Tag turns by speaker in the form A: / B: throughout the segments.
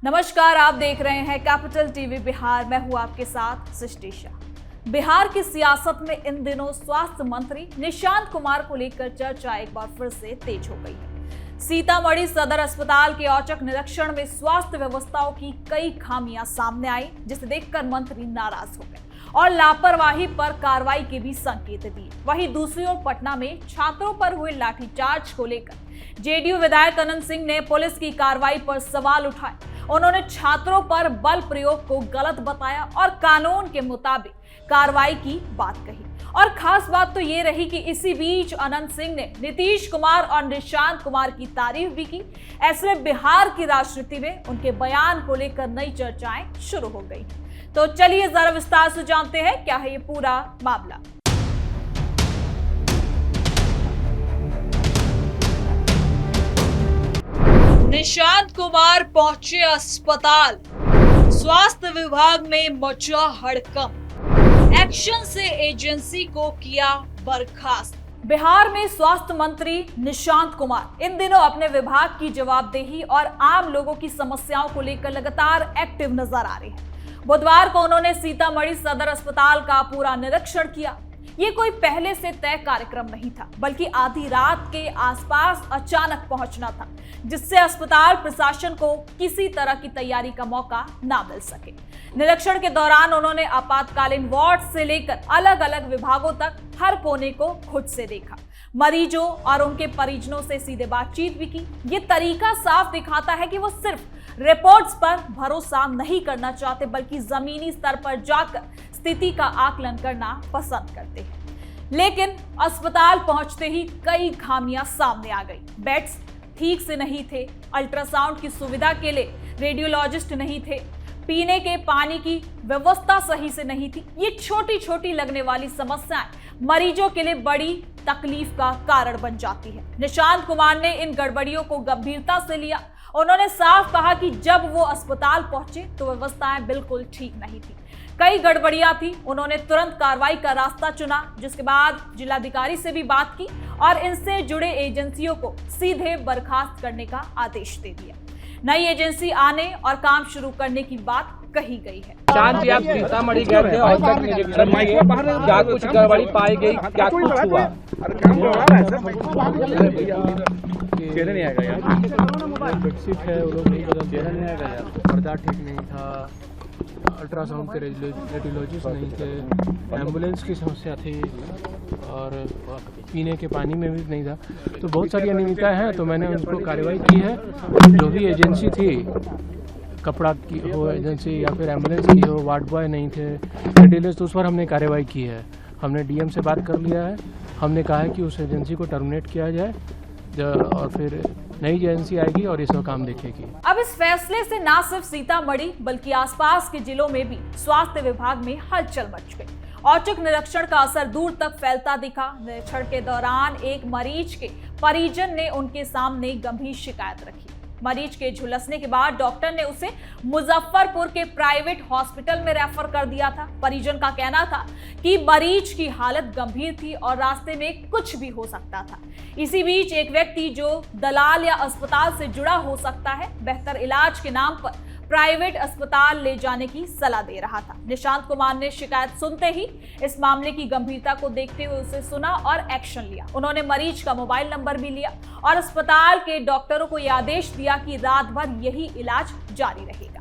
A: नमस्कार, आप देख रहे हैं कैपिटल टीवी बिहार। मैं हूं आपके साथ सृष्टि शाह। बिहार की सियासत में इन दिनों स्वास्थ्य मंत्री निशांत कुमार को लेकर चर्चा एक बार फिर से तेज हो गई है। सीतामढ़ी सदर अस्पताल के औचक निरीक्षण में स्वास्थ्य व्यवस्थाओं की कई खामियां सामने आई, जिसे देखकर मंत्री नाराज हो गए और लापरवाही पर कार्रवाई के भी संकेत दिए। वहीं दूसरी ओर पटना में छात्रों पर हुए लाठीचार्ज को लेकर जेडीयू विधायक अनंत सिंह ने पुलिस की कार्रवाई पर सवाल उठाए। उन्होंने छात्रों पर बल प्रयोग को गलत बताया और कानून के मुताबिक कार्रवाई की बात कही। और खास बात तो ये रही कि इसी बीच अनंत सिंह ने नीतीश कुमार और निशांत कुमार की तारीफ भी की। ऐसे में बिहार की राजनीति में उनके बयान को लेकर नई चर्चाएं शुरू हो गई। तो चलिए जरा विस्तार से जानते हैं क्या है ये पूरा मामला। निशांत कुमार पहुंचे अस्पताल, स्वास्थ्य विभाग में मचा हड़कंप, एक्शन से एजेंसी को किया बर्खास्त। बिहार में स्वास्थ्य मंत्री निशांत कुमार इन दिनों अपने विभाग की जवाबदेही और आम लोगों की समस्याओं को लेकर लगातार एक्टिव नजर आ रहे हैं। बुधवार को उन्होंने सीतामढ़ी सदर अस्पताल का पूरा निरीक्षण किया। ये कोई पहले से तय कार्यक्रम नहीं था, बल्कि आधी रात के आसपास अचानक पहुंचना था, जिससे अस्पताल प्रशासन को किसी तरह की तैयारी का मौका ना मिल सके। निरीक्षण के दौरान उन्होंने आपातकालीन वार्ड से लेकर अलग अलग विभागों तक हर कोने को खुद से देखा, मरीजों और उनके परिजनों से सीधे बातचीत भी की। ये तरीका साफ दिखाता है कि वो सिर्फ रिपोर्ट्स पर भरोसा नहीं करना चाहते, बल्कि जमीनी स्तर पर जाकर स्थिति का आकलन करना पसंद करते हैं। लेकिन अस्पताल पहुंचते ही कई खामियां सामने आ गई। बेड्स ठीक से नहीं थे, अल्ट्रासाउंड की सुविधा के लिए रेडियोलॉजिस्ट नहीं थे, पीने के पानी की व्यवस्था सही से नहीं थी। ये छोटी छोटी लगने वाली समस्याएं मरीजों के लिए बड़ी तकलीफ का कारण बन जाती है। निशांत कुमार ने इन गड़बड़ियों को गंभीरता से लिया। उन्होंने साफ कहा कि जब वो अस्पताल पहुंचे तो व्यवस्थाएं बिल्कुल ठीक नहीं थी, कई गड़बड़ियां थी। उन्होंने तुरंत कार्रवाई का रास्ता चुना, जिसके बाद जिलाधिकारी से भी बात की और इनसे जुड़े एजेंसियों को सीधे बर्खास्त करने का आदेश दे दिया। नई एजेंसी आने और काम शुरू करने की बात कही गई है।
B: चांद जी, आप सीतामढ़ी गए थे और क्या कुछ गड़बड़ी पाई गई, क्या कुछ हुआ?
C: चेहरा नहीं आएगा यार, बेडशीट है वो लोग नहीं बदल, चेहरा नहीं आएगा यार, पर्दा ठीक नहीं था, अल्ट्रासाउंड के रेडियोलॉजिस्ट नहीं थे, एम्बुलेंस की समस्या थी और पीने के पानी में भी नहीं था। तो बहुत सारी अनियमितताएं हैं, तो मैंने उनको कार्रवाई की है। जो भी एजेंसी थी, कपड़ा की हो एजेंसी या फिर एम्बुलेंस की हो, वार्ड बॉय नहीं थे, रेडियोलॉजिस्ट, तो उस पर हमने कार्रवाई की है। हमने डीएम से बात कर लिया है। हमने कहा है कि उस एजेंसी को टर्मिनेट किया जाए और फिर नई एजेंसी आएगी और इसका काम देखेगी।
A: अब इस फैसले से न सिर्फ सीतामढ़ी बल्कि आसपास के जिलों में भी स्वास्थ्य विभाग में हलचल मच गई। औचक निरीक्षण का असर दूर तक फैलता दिखा। निरीक्षण के दौरान एक मरीज के परिजन ने उनके सामने गंभीर शिकायत रखी। मरीज के झुलसने के बाद डॉक्टर ने उसे मुजफ्फरपुर के प्राइवेट हॉस्पिटल में रेफर कर दिया था। परिजन का कहना था कि मरीज की हालत गंभीर थी और रास्ते में कुछ भी हो सकता था। इसी बीच एक व्यक्ति जो दलाल या अस्पताल से जुड़ा हो सकता है, बेहतर इलाज के नाम पर प्राइवेट अस्पताल ले जाने की सलाह दे रहा था। निशांत कुमार ने शिकायत सुनते ही इस मामले की गंभीरता को देखते हुए उसे सुना और एक्शन लिया। उन्होंने मरीज का मोबाइल नंबर भी लिया और अस्पताल के डॉक्टरों को यह आदेश दिया कि रात भर यही इलाज जारी रहेगा।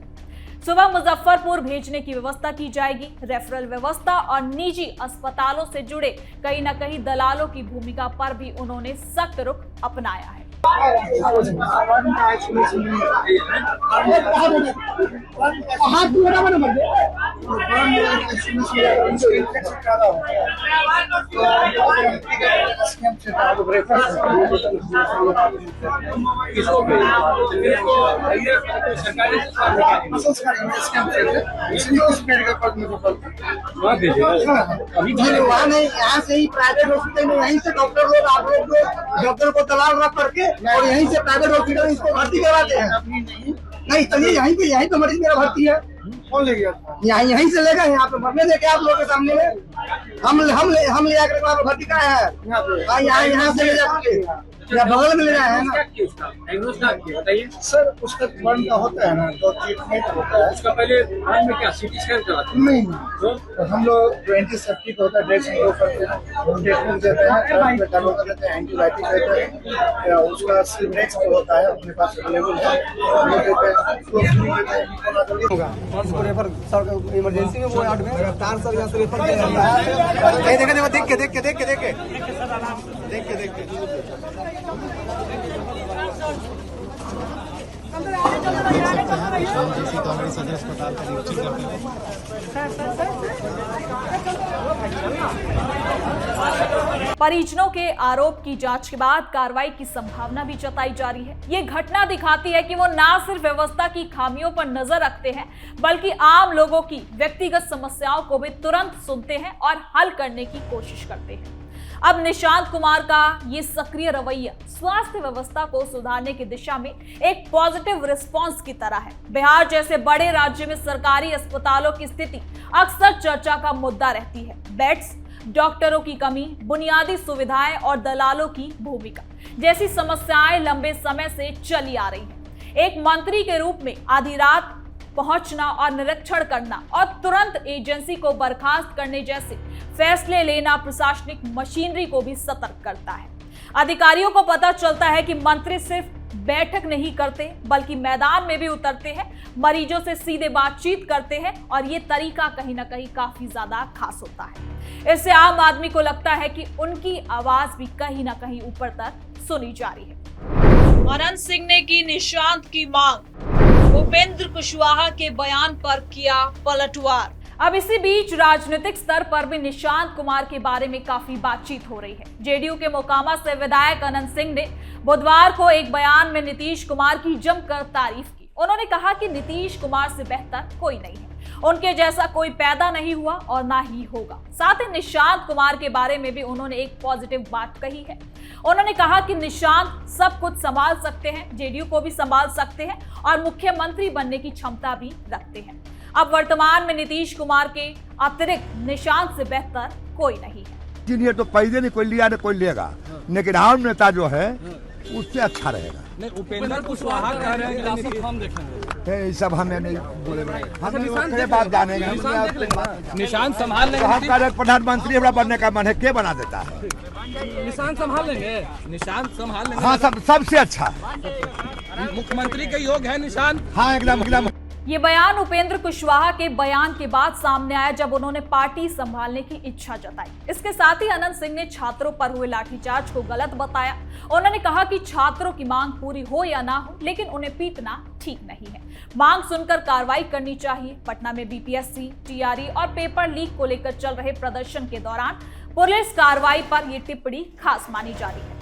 A: सुबह मुजफ्फरपुर भेजने की व्यवस्था की जाएगी। रेफरल व्यवस्था और निजी अस्पतालों से जुड़े कहीं न कहीं दलालों की भूमिका पर भी उन्होंने सख्त रुख अपनाया है।
D: यहाँ से ही प्राइवेट हॉस्पिटल में यहीं से डॉक्टर लोग आप लोग डॉक्टर को दलाल रख करके और यहीं से प्राइवेट हॉस्पिटल इसको भर्ती कराते हैं। नहीं चलिए यहीं पे मरीज मेरा भर्ती है। कौन ले गया? यहीं से ले गए, यहाँ पे मरने देके आप लोगों के सामने में हम ले आकर भर्ती कराया है। यहाँ से ले जाते या बगल में ले रहे हैं ना
B: क्या किया उसका डायग्नोस क्या किया बताइए।
D: सर, उसका बर्न का होता है ना, तो ट्रीटमेंट होता है
B: उसका पहले हाल में क्या सीटी स्कैन कराते हैं?
D: नहीं। तो हम लोग जो एंटीसेप्टिक होता है ड्रग्स हम लोग करते हैं, ट्रीटमेंट देते हैं, दवा कर देते हैं, एंटीबायोटिक देते हैं, या उसका सिलेक्स जो होता है अपने पास अवेलेबल है वो देते हैं, उसको फ्री देते हैं। होगा उसको रेफर सर इमरजेंसी में वो आठ में रफ्तार सर यहाँ से रेफर किया जाता है। देख के
E: कांग्रेस सदर अस्पताल का निरीक्षण करते हैं।
A: परिजनों के आरोप की जांच के बाद कार्रवाई की संभावना भी जताई जा रही है। ये घटना दिखाती है कि वो ना सिर्फ व्यवस्था की खामियों पर नजर रखते हैं, बल्कि आम लोगों की व्यक्तिगत समस्याओं को भी तुरंत सुनते हैं और हल करने की कोशिश करते हैं। अब निशांत कुमार का ये सक्रिय रवैया स्वास्थ्य व्यवस्था को सुधारने की दिशा में एक पॉजिटिव रिस्पांस की तरह है। बिहार जैसे बड़े राज्य में सरकारी अस्पतालों की स्थिति अक्सर चर्चा का मुद्दा रहती है। बेड्स, डॉक्टरों की कमी, बुनियादी सुविधाएं और दलालों की भूमिका जैसी समस्याएं लंबे समय से चली आ रही हैं। एक मंत्री के रूप में आधी रात पहुंचना और निरीक्षण करना और तुरंत एजेंसी को बर्खास्त करने जैसे फैसले लेना प्रशासनिक मशीनरी को भी सतर्क करता है। अधिकारियों को पता चलता है कि मंत्री सिर्फ बैठक नहीं करते, बल्कि मैदान में भी उतरते हैं, मरीजों से सीधे बातचीत करते हैं और ये तरीका कहीं ना कहीं काफी ज्यादा खास होता है। इससे आम आदमी को लगता है कि उनकी आवाज भी कहीं ना कहीं ऊपर तक सुनी जा रही है।
F: अनंत सिंह ने की निशांत की मांग, उपेंद्र कुशवाहा के बयान पर किया पलटवार।
A: अब इसी बीच राजनीतिक स्तर पर भी निशांत कुमार के बारे में काफी बातचीत हो रही है। जेडीयू के मोकामा से विधायक अनंत सिंह ने बुधवार को एक बयान में नीतीश कुमार की जमकर तारीफ की। उन्होंने कहा कि नीतीश कुमार से बेहतर कोई नहीं है, उनके जैसा कोई पैदा नहीं हुआ और ना ही होगा। साथ ही निशांत कुमार के बारे में भी उन्होंने एक पॉजिटिव बात कही है। उन्होंने कहा कि निशांत सब कुछ संभाल सकते हैं, जेडीयू को भी संभाल सकते हैं और मुख्यमंत्री बनने की क्षमता भी रखते हैं। अब वर्तमान में नीतीश कुमार के अतिरिक्त निशांत से बेहतर कोई नहीं है।
G: इंजीनियर तो पैदे नहीं कोई लिया न कोई लेगा, लेकिन आम नेता जो है उससे अच्छा रहेगा।
B: नहीं, उपेंद्र कुशवाहा कह रहे हैं कि हम देखेंगे।
G: ये सब हमें नहीं बोलेगा, हम बात जानेंगे।
B: निशांत संभाल
G: लेंगे। प्रधानमंत्री हमारा बनने का मन है, क्या बना देता है?
B: निशांत संभाल लेंगे, निशांत संभाल लेंगे।
G: हाँ, सबसे अच्छा
B: मुख्यमंत्री के योग है निशांत।
G: हाँ, एकदम।
A: ये बयान उपेंद्र कुशवाहा के बयान के बाद सामने आया जब उन्होंने पार्टी संभालने की इच्छा जताई। इसके साथ ही अनंत सिंह ने छात्रों पर हुए लाठीचार्ज को गलत बताया। उन्होंने कहा कि छात्रों की मांग पूरी हो या ना हो, लेकिन उन्हें पीटना ठीक नहीं है। मांग सुनकर कार्रवाई करनी चाहिए। पटना में बीपीएससी, टीआरई और पेपर लीक को लेकर चल रहे प्रदर्शन के दौरान पुलिस कार्रवाई पर यह टिप्पणी खास मानी जा रही है।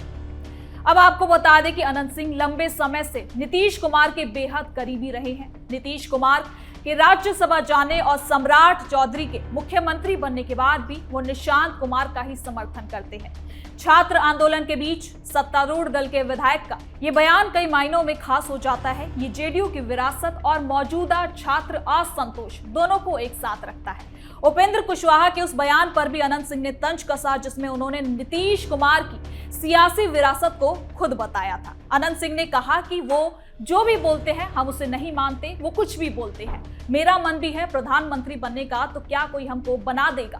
A: अब आपको बता दें कि अनंत सिंह लंबे समय से नीतीश कुमार के बेहद करीबी रहे हैं। नीतीश कुमार के राज्यसभा जाने और सम्राट चौधरी के मुख्यमंत्री बनने के बाद भी वो निशांत कुमार का ही समर्थन करते हैं। छात्र आंदोलन के बीच सत्तारूढ़ दल के विधायक का ये बयान कई मायनों में खास हो जाता है। ये जेडीयू की विरासत और मौजूदा छात्र असंतोष दोनों को एक साथ रखता है। उपेंद्र कुशवाहा के उस बयान पर भी अनंत सिंह ने तंज कसा जिसमें उन्होंने नीतीश कुमार की सियासी विरासत को खुद बताया था। अनंत सिंह ने कहा कि वो जो भी बोलते हैं हम उसे नहीं मानते, वो कुछ भी बोलते हैं। मेरा मन भी है प्रधानमंत्री बनने का, तो क्या कोई हमको बना देगा।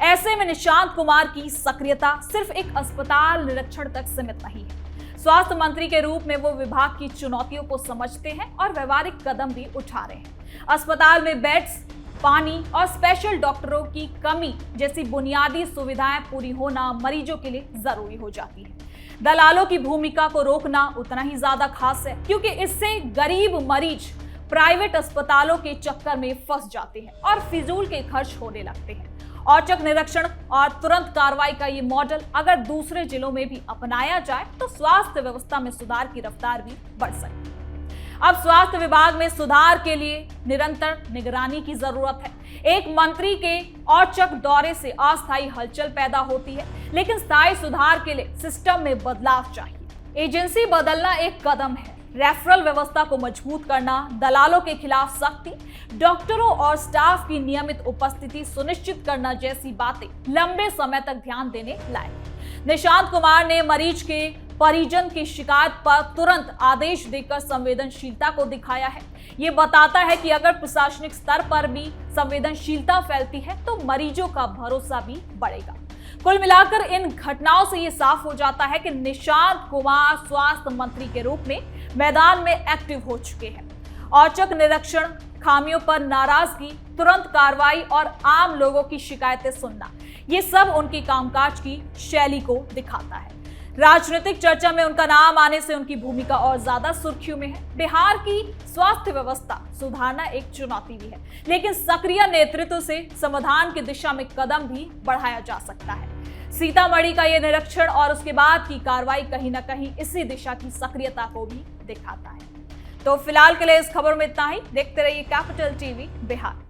A: ऐसे में निशांत कुमार की सक्रियता सिर्फ एक अस्पताल निरीक्षण तक सीमित नहीं है। स्वास्थ्य मंत्री के रूप में वो विभाग की चुनौतियों को समझते हैं और व्यवहारिक कदम भी उठा रहे हैं। अस्पताल में बेड्स, पानी और स्पेशल डॉक्टरों की कमी जैसी बुनियादी सुविधाएं पूरी होना मरीजों के लिए जरूरी हो जाती है। दलालों की भूमिका को रोकना उतना ही ज्यादा खास है, क्योंकि इससे गरीब मरीज प्राइवेट अस्पतालों के चक्कर में फंस जाते हैं और फिजूल के खर्च होने लगते हैं। औचक निरीक्षण और तुरंत कार्रवाई का ये मॉडल अगर दूसरे जिलों में भी अपनाया जाए तो स्वास्थ्य व्यवस्था में सुधार की रफ्तार भी बढ़ सकती है। अब स्वास्थ्य विभाग में सुधार के लिए निरंतर निगरानी की जरूरत है। एक मंत्री के औचक दौरे से अस्थायी हलचल पैदा होती है, लेकिन स्थायी सुधार के लिए सिस्टम में बदलाव चाहिए। एजेंसी बदलना एक कदम है। रेफरल व्यवस्था को मजबूत करना, दलालों के खिलाफ सख्ती, डॉक्टरों और स्टाफ की नियमित उपस्थिति सुनिश्चित करना जैसी बातें लंबे समय तक ध्यान देने लायक। निशांत कुमार ने मरीज के परिजन की शिकायत पर तुरंत आदेश देकर संवेदनशीलता को दिखाया है। ये बताता है कि अगर प्रशासनिक स्तर पर भी संवेदनशीलता फैलती है तो मरीजों का भरोसा भी बढ़ेगा। कुल मिलाकर इन घटनाओं से ये साफ हो जाता है कि निशांत कुमार स्वास्थ्य मंत्री के रूप में मैदान में एक्टिव हो चुके हैं। औचक निरीक्षण, खामियों पर नाराजगी, तुरंत कार्रवाई और आम लोगों की शिकायतें सुनना, ये सब उनकी कामकाज की शैली को दिखाता है। राजनीतिक चर्चा में उनका नाम आने से उनकी भूमिका और ज्यादा सुर्खियों में है। बिहार की स्वास्थ्य व्यवस्था सुधारना एक चुनौती भी है, लेकिन सक्रिय नेतृत्व से समाधान की दिशा में कदम भी बढ़ाया जा सकता है। सीतामढ़ी का यह निरीक्षण और उसके बाद की कार्रवाई कहीं ना कहीं इसी दिशा की सक्रियता को भी दिखाता है। तो फिलहाल के लिए इस खबर में इतना ही। देखते रहिए कैपिटल टीवी बिहार।